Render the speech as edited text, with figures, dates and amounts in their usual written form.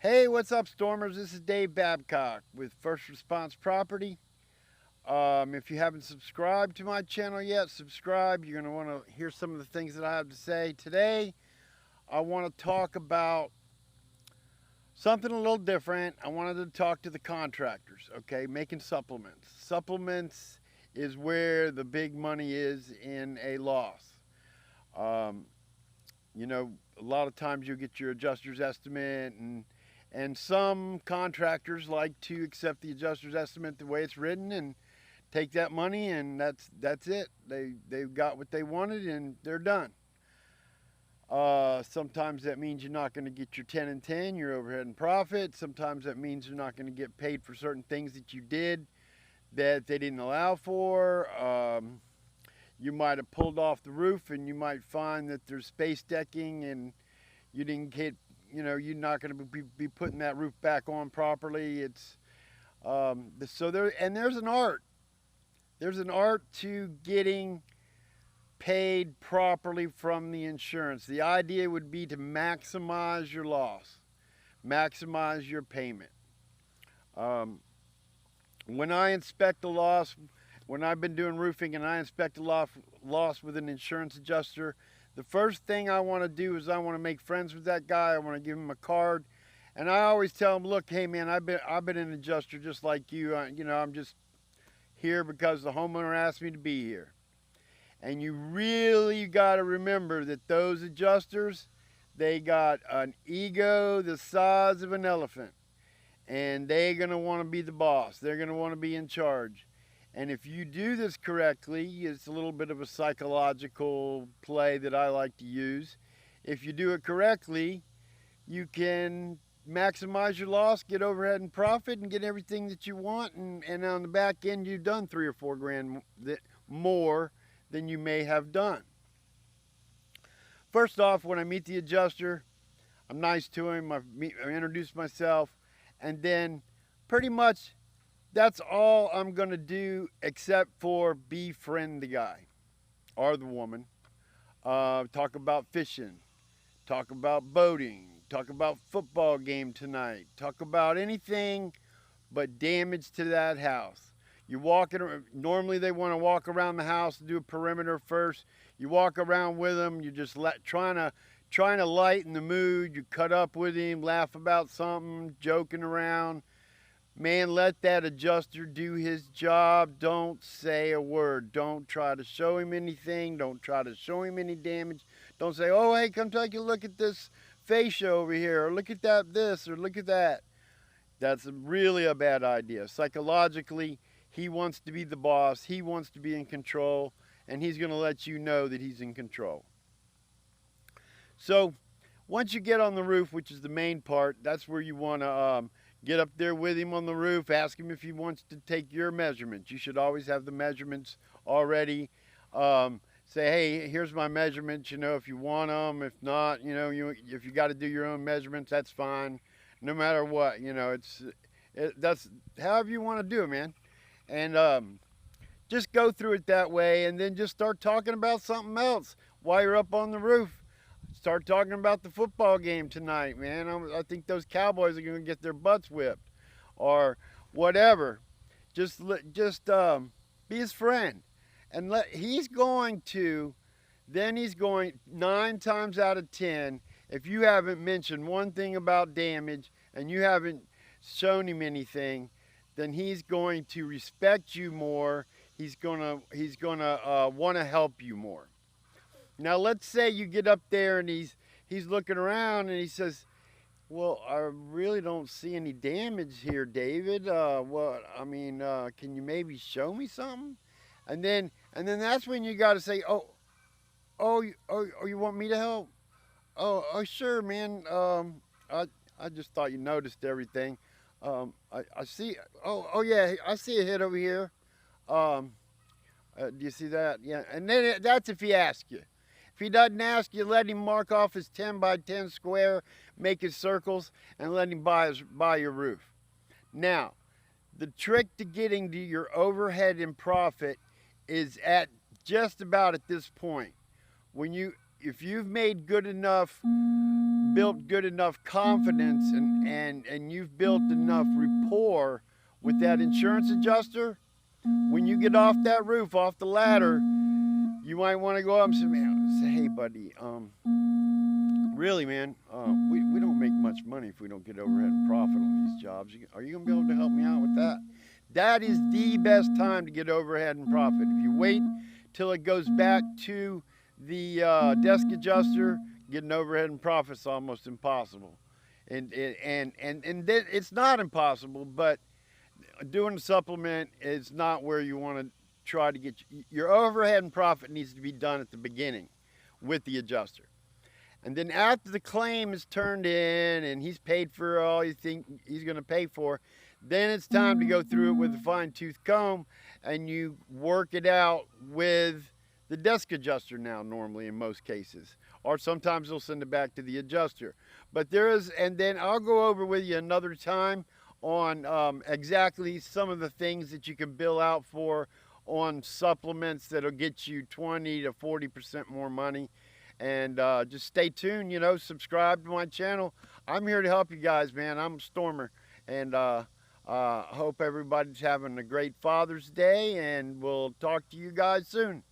Hey, what's up, Stormers? This is Dave Babcock with First Response Property. If you haven't subscribed to my channel yet, subscribe. You're going to want to hear some of the things that I have to say. Today, I want to talk about something a little different. I wanted to talk to the contractors, okay, making supplements. Supplements is where the big money is in a loss. Um, a lot of times you'll get your adjuster's estimate, and some contractors like to accept the adjuster's estimate the way it's written and take that money, and that's it. They've got what they wanted and they're done. Sometimes that means you're not going to get your 10 and 10, your overhead and profit. Sometimes that means you're not going to get paid for certain things that you did that they didn't allow for. You might have pulled off the roof and you might find that there's space decking and you didn't get, you're not going to be putting that roof back on properly. It's so there, and there's an art. There's an art to getting paid properly from the insurance. The idea would be to maximize your loss, maximize your payment. Um, when I inspect a loss, when I've been doing roofing and I inspect a loss with an insurance adjuster, the first thing I want to do is I want to make friends with that guy. I want to give him a card, and I always tell him, "Look, hey man, I've been an adjuster just like you. I'm just here because the homeowner asked me to be here." And you really got to remember that those adjusters, they got an ego the size of an elephant, and they're going to want to be the boss. They're going to want to be in charge. And if you do this correctly, it's a little bit of a psychological play that I like to use. If you do it correctly, you can maximize your loss, get overhead and profit, and get everything that you want. And on the back end, you've done 3 or 4 grand more than you may have done. First off, when I meet the adjuster, I'm nice to him. I introduce myself, and then pretty much that's all I'm going to do except for befriend the guy or the woman. Talk about fishing, talk about boating, talk about football game tonight, talk about anything but damage to that house. You're walking. Normally, they want to walk around the house and do a perimeter first. You walk around with them. You're just trying to lighten the mood. You cut up with him, laugh about something, joking around. Man, let that adjuster do his job. Don't say a word. Don't try to show him anything. Don't try to show him any damage. Don't say, "Oh, hey, come take a look at this fascia over here, or look at that this, or look at that." That's really a bad idea. Psychologically, he wants to be the boss. He wants to be in control, and he's going to let you know that he's in control. So once you get on the roof, which is the main part, that's where you want to get up there with him on the roof. Ask him if he wants to take your measurements. You should always have the measurements already. Say, "Hey, here's my measurements. If you want them. If not, if you got to do your own measurements, that's fine. No matter what, that's however you want to do it, man." And just go through it that way, and then just start talking about something else while you're up on the roof. Start talking about the football game tonight, man. I think those Cowboys are going to get their butts whipped, or whatever. Just be his friend, and he's going to. Then he's going 9 times out of 10. If you haven't mentioned one thing about damage and you haven't shown him anything, then he's going to respect you more. He's gonna want to help you more. Now, let's say you get up there and he's looking around and he says, "Well, I really don't see any damage here, David. Can you maybe show me something?" And then that's when you got to say, "Oh, you want me to help? Oh, sure, man. I just thought you noticed everything. I see. Oh, yeah, I see a hit over here. Um, do you see that? Yeah." And then that's if he asks you. If he doesn't ask you, let him mark off his 10 by 10 square, make his circles, and let him buy your roof. Now, the trick to getting to your overhead and profit is at just about at this point. When if you've made good enough, built good enough confidence, and you've built enough rapport with that insurance adjuster, when you get off that roof, off the ladder, you might want to go up and say, hey, buddy, really, man, we don't make much money if we don't get overhead and profit on these jobs. Are you going to be able to help me out with that? That is the best time to get overhead and profit. If you wait till it goes back to the desk adjuster, getting overhead and profit is almost impossible. And then it's not impossible, but doing a supplement is not where you want to try to get your overhead and profit needs to be done at the beginning with the adjuster. And then after the claim is turned in and he's paid for all you think he's going to pay for, then it's time to go through it with a fine-tooth comb and you work it out with the desk adjuster now, normally in most cases. Or sometimes they'll send it back to the adjuster. But there is, and then I'll go over with you another time on exactly some of the things that you can bill out for on supplements that'll get you 20 to 40% more money. And just stay tuned, subscribe to my channel. I'm here to help you guys, man. I'm Stormer. And hope everybody's having a great Father's Day, and we'll talk to you guys soon.